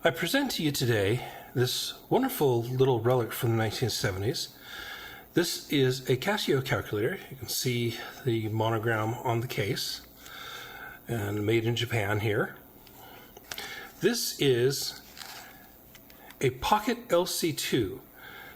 I present to you today this wonderful little relic from the 1970s. This is a Casio calculator. You can see the monogram on the case, and made in Japan here. This is a Pocket LC2,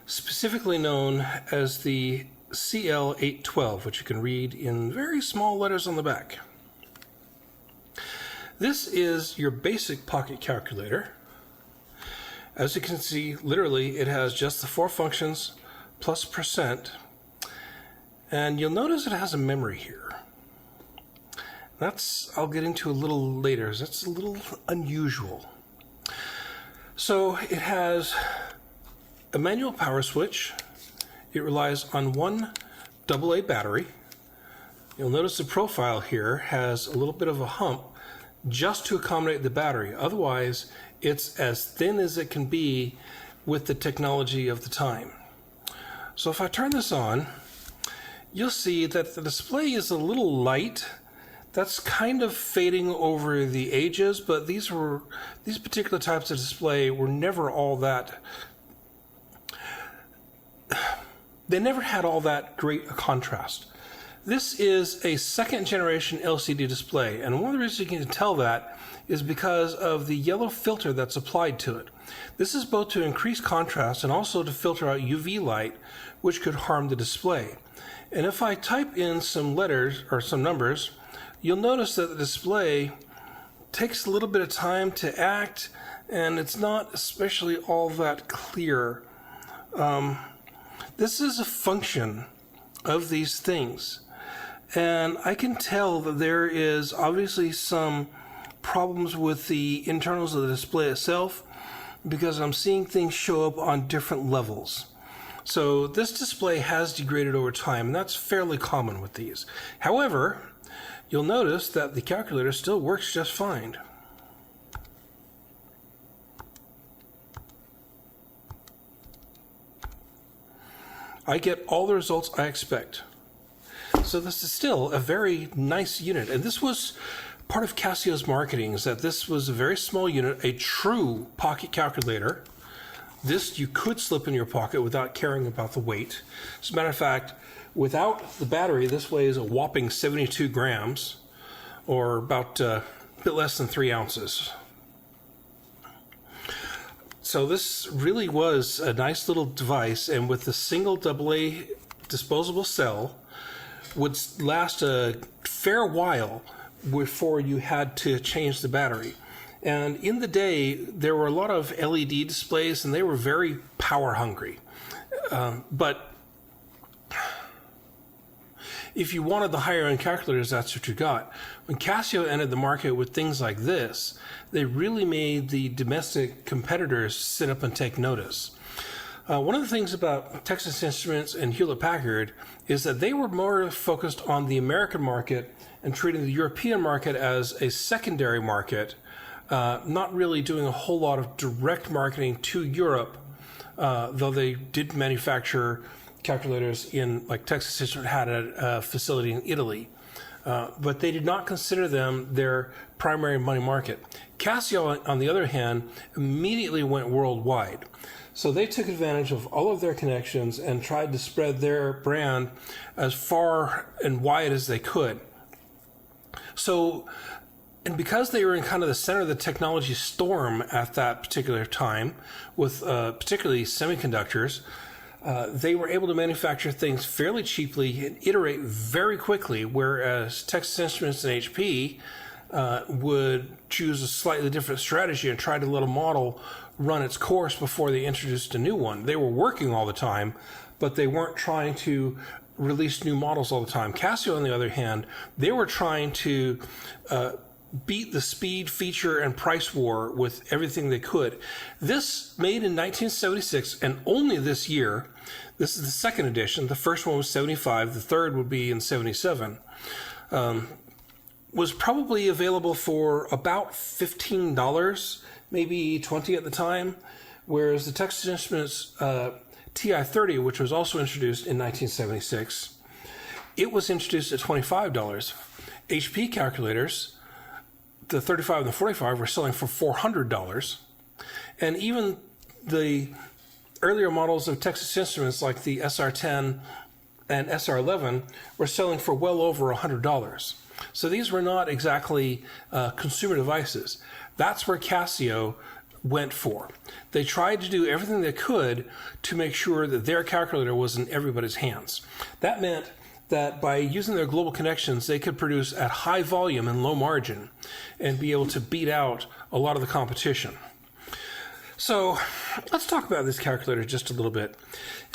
specifically known as the CL 812, which you can read in very small letters on the back. This is your basic pocket calculator. As you can see, literally it has just the 4 functions plus percent, and you'll notice it has a memory here. I'll get into a little later. That's a little unusual. So it has a manual power switch. It relies on one AA battery. You'll notice the profile here has a little bit of a hump just to accommodate the battery. Otherwise, it's as thin as it can be with the technology of the time. So if I turn this on, you'll see that the display is a little light. That's kind of fading over the ages, but these particular types of display were never all that. They never had all that great a contrast. This is a second generation LCD display, and one of the reasons you can tell that is because of the yellow filter that's applied to it. This is both to increase contrast and also to filter out UV light, which could harm the display. And if I type in some letters or some numbers, you'll notice that the display takes a little bit of time to act, and it's not especially all that clear. This is a function of these things. And I can tell that there is obviously some problems with the internals of the display itself, because I'm seeing things show up on different levels. So this display has degraded over time, and that's fairly common with these. However, you'll notice that the calculator still works just fine. I get all the results I expect. So this is still a very nice unit, and this was part of Casio's marketing, is that this was a very small unit, a true pocket calculator. This you could slip in your pocket without caring about the weight. As a matter of fact, without the battery, this weighs a whopping 72 grams, or about a bit less than 3 ounces. So this really was a nice little device, and with the single AA disposable cell, would last a fair while before you had to change the battery. And in the day, there were a lot of LED displays, and they were very power hungry. But if you wanted the higher end calculators, that's what you got. When Casio entered the market with things like this, they really made the domestic competitors sit up and take notice. One of the things about Texas Instruments and Hewlett-Packard is that they were more focused on the American market and treating the European market as a secondary market, not really doing a whole lot of direct marketing to Europe, though they did manufacture calculators like Texas Instruments had a facility in Italy. But they did not consider them their primary money market. Casio, on the other hand, immediately went worldwide. So they took advantage of all of their connections and tried to spread their brand as far and wide as they could. So, and because they were in kind of the center of the technology storm at that particular time, with particularly semiconductors, they were able to manufacture things fairly cheaply and iterate very quickly, whereas Texas Instruments and HP would choose a slightly different strategy and try to let a model run its course before they introduced a new one. They were working all the time, but they weren't trying to release new models all the time. Casio, on the other hand, they were trying to beat the speed, feature, and price war with everything they could. This, made in 1976, and only this year, this is the second edition. The first one was 75, the third would be in 77, was probably available for about $15, maybe $20 at the time, whereas the Texas Instruments TI-30, which was also introduced in 1976, it was introduced at $25. HP calculators, the 35 and the 45, were selling for $400. And even the earlier models of Texas Instruments, like the SR10 and SR11, were selling for well over $100. So these were not exactly consumer devices. That's where Casio went for. They tried to do everything they could to make sure that their calculator was in everybody's hands. That meant that by using their global connections, they could produce at high volume and low margin and be able to beat out a lot of the competition. So let's talk about this calculator just a little bit.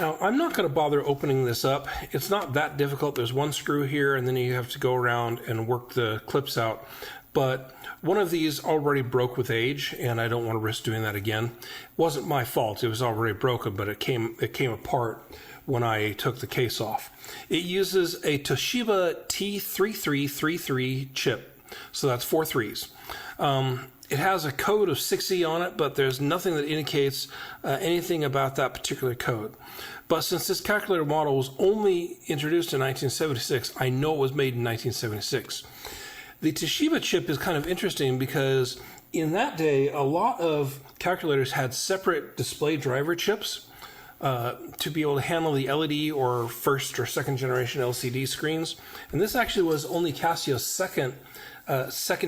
Now, I'm not going to bother opening this up. It's not that difficult. There's one screw here, and then you have to go around and work the clips out. But one of these already broke with age, and I don't want to risk doing that again. It wasn't my fault. It was already broken, but it came apart when I took the case off. It uses a Toshiba T3333 chip, so that's 4 threes. It has a code of 6E on it, but there's nothing that indicates anything about that particular code. But since this calculator model was only introduced in 1976, I know it was made in 1976. The Toshiba chip is kind of interesting because in that day, a lot of calculators had separate display driver chips to be able to handle the LED or first or second generation LCD screens. And this actually was only Casio's second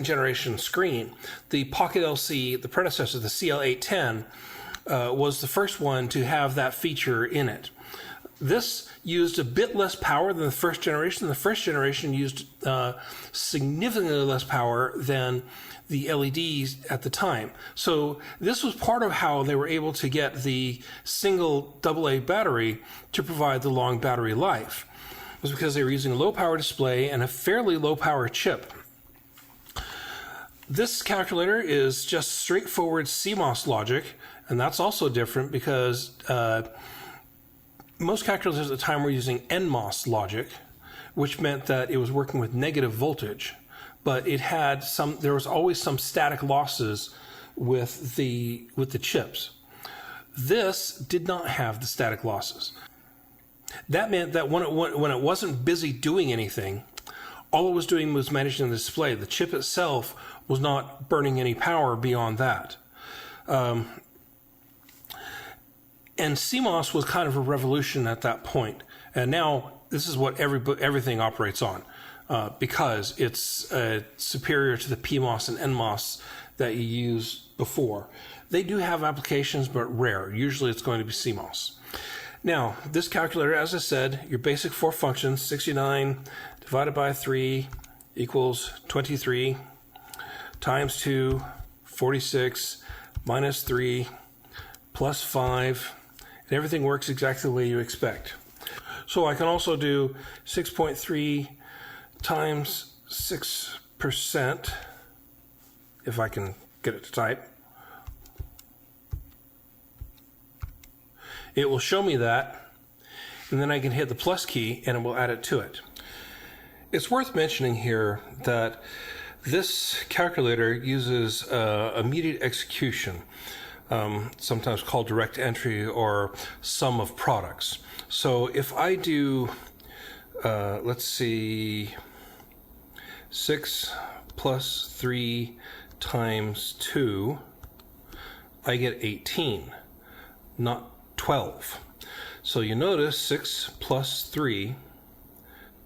generation screen. The Pocket LC, the predecessor, the CL810, was the first one to have that feature in it. This used a bit less power than the first generation. The first generation used significantly less power than the LEDs at the time. So this was part of how they were able to get the single AA battery to provide the long battery life. It was because they were using a low power display and a fairly low power chip. This calculator is just straightforward CMOS logic, and that's also different because most calculators at the time were using NMOS logic, which meant that it was working with negative voltage, but there was always some static losses with the chips. This did not have the static losses. That meant that when it wasn't busy doing anything, all it was doing was managing the display. The chip itself was not burning any power beyond that. And CMOS was kind of a revolution at that point. And now this is what everything operates on because it's superior to the PMOS and NMOS that you used before. They do have applications, but rare. Usually it's going to be CMOS. Now, this calculator, as I said, your basic 4 functions, 69 divided by 3 equals 23, times 2, 46, minus 3, plus 5, and everything works exactly the way you expect. So I can also do 6.3 times 6%, if I can get it to type. It will show me that, and then I can hit the plus key and it will add it to it. It's worth mentioning here that this calculator uses immediate execution, sometimes called direct entry or sum of products. So if I do, let's see, 6 plus 3 times 2, I get 18, not 12. So you notice 6 plus 3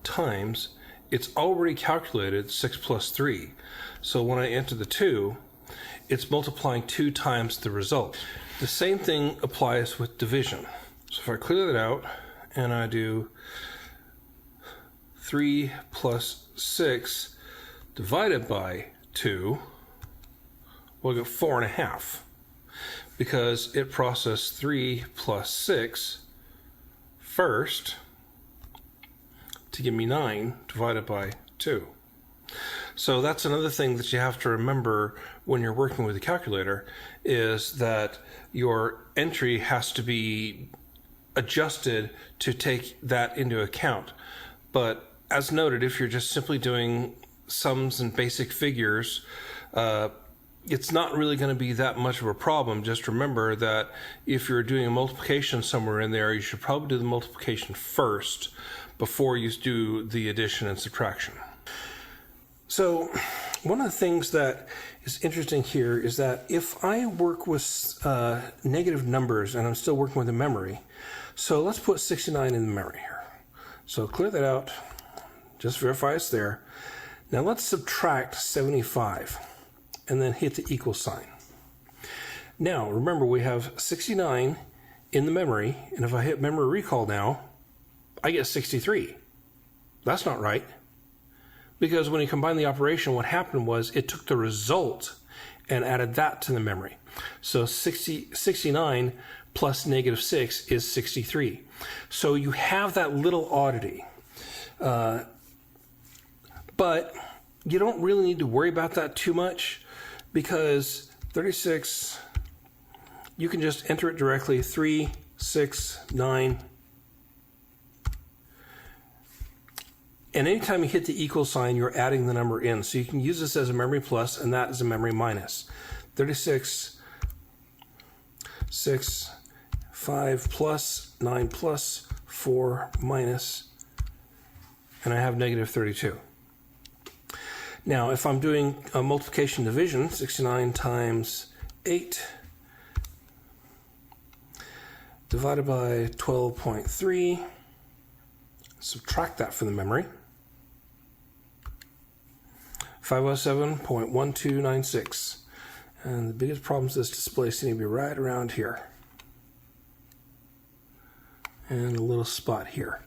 times, it's already calculated 6 plus 3. So when I enter the 2, it's multiplying 2 times the result. The same thing applies with division. So if I clear that out and I do 3 plus 6 divided by 2, we'll get 4.5. Because it processed 3 plus 6 first to give me 9 divided by 2. So that's another thing that you have to remember when you're working with a calculator, is that your entry has to be adjusted to take that into account. But as noted, if you're just simply doing sums and basic figures, it's not really going to be that much of a problem. Just remember that if you're doing a multiplication somewhere in there, you should probably do the multiplication first before you do the addition and subtraction. So one of the things that is interesting here is that if I work with negative numbers and I'm still working with the memory, so let's put 69 in the memory here. So clear that out, just verify it's there. Now let's subtract 75 and then hit the equal sign. Now remember, we have 69 in the memory, and if I hit memory recall now, I get 63. That's not right. Because when you combine the operation, what happened was it took the result and added that to the memory. So 69 plus negative 6 is 63. So you have that little oddity. But you don't really need to worry about that too much, because 36, you can just enter it directly, 3, 6, 9. And anytime you hit the equal sign, you're adding the number in. So you can use this as a memory plus and that as a memory minus. 36, 6, 5 plus, 9 plus, 4 minus, and I have negative 32. Now, if I'm doing a multiplication division, 69 times 8 divided by 12.3, subtract that from the memory. 507.1296. And the biggest problems with this display seem to be right around here. And a little spot here.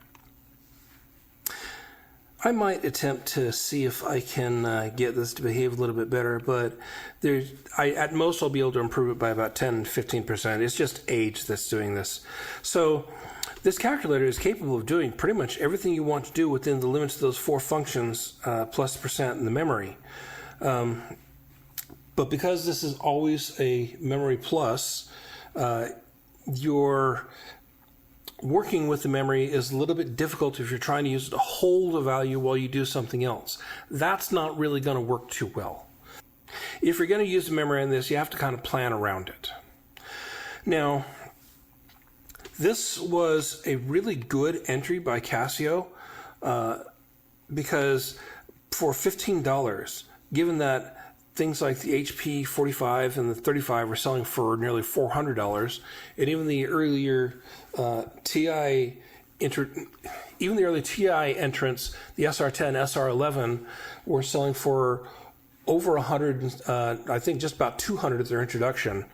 I might attempt to see if I can get this to behave a little bit better, but at most I'll be able to improve it by about 10-15%. It's just age that's doing this. So this calculator is capable of doing pretty much everything you want to do within the limits of those 4 functions plus percent in the memory. But because this is always a memory plus, your working with the memory is a little bit difficult if you're trying to use it to hold a value while you do something else. That's not really going to work too well. If you're going to use the memory on this, you have to kind of plan around it. Now, this was a really good entry by Casio because for $15, given that things like the HP 45 and the 35 were selling for nearly $400, and even the earlier TI entrants, the SR10, SR11, were selling for over 100. I think just about 200 at their introduction,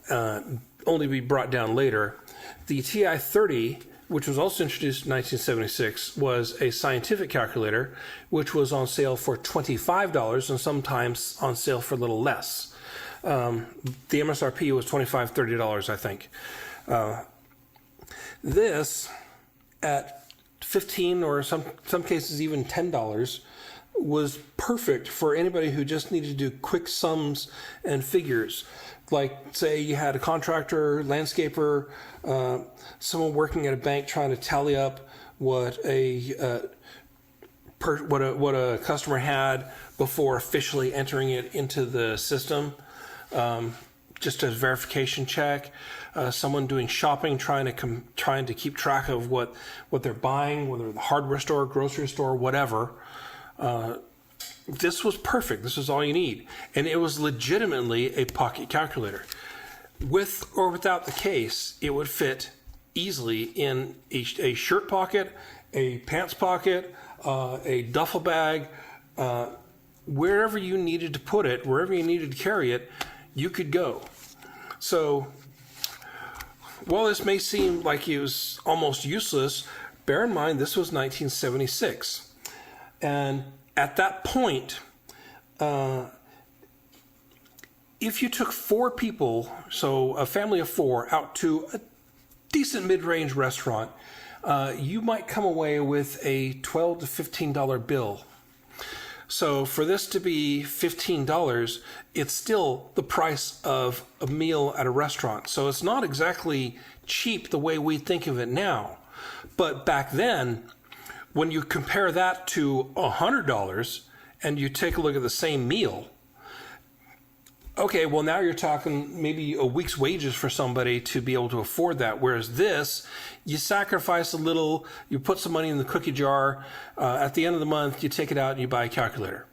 only to be brought down later. The TI 30, which was also introduced in 1976, was a scientific calculator, which was on sale for $25 and sometimes on sale for a little less. The MSRP was $25, $30, I think. This, at $15 or some cases even $10, was perfect for anybody who just needed to do quick sums and figures. Like, say you had a contractor, landscaper, someone working at a bank trying to tally up what a customer had before officially entering it into the system, just as a verification check. Someone doing shopping, trying to keep track of what they're buying, whether the hardware store, grocery store, whatever. This was perfect. This is all you need. And it was legitimately a pocket calculator. With or without the case, it would fit easily in a shirt pocket, a pants pocket, a duffel bag, wherever you needed to put it, wherever you needed to carry it, you could go. So while this may seem like it was almost useless, bear in mind this was 1976. And at that point, if you took 4 people, so a family of 4, out to a decent mid-range restaurant, you might come away with a $12 to $15 bill. So for this to be $15, it's still the price of a meal at a restaurant. So it's not exactly cheap the way we think of it now. But back then, when you compare that to $100 and you take a look at the same meal, okay, well now you're talking maybe a week's wages for somebody to be able to afford that. Whereas this, you sacrifice a little, you put some money in the cookie jar, at the end of the month you take it out and you buy a calculator.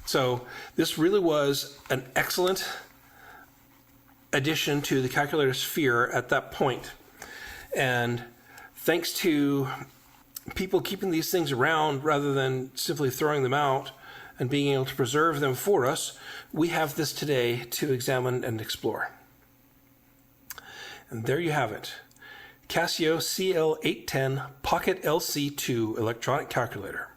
So this really was an excellent addition to the calculator sphere at that point. And thanks to people keeping these things around rather than simply throwing them out and being able to preserve them for us, we have this today to examine and explore. And there you have it. Casio CL 810 Pocket LC2 electronic calculator.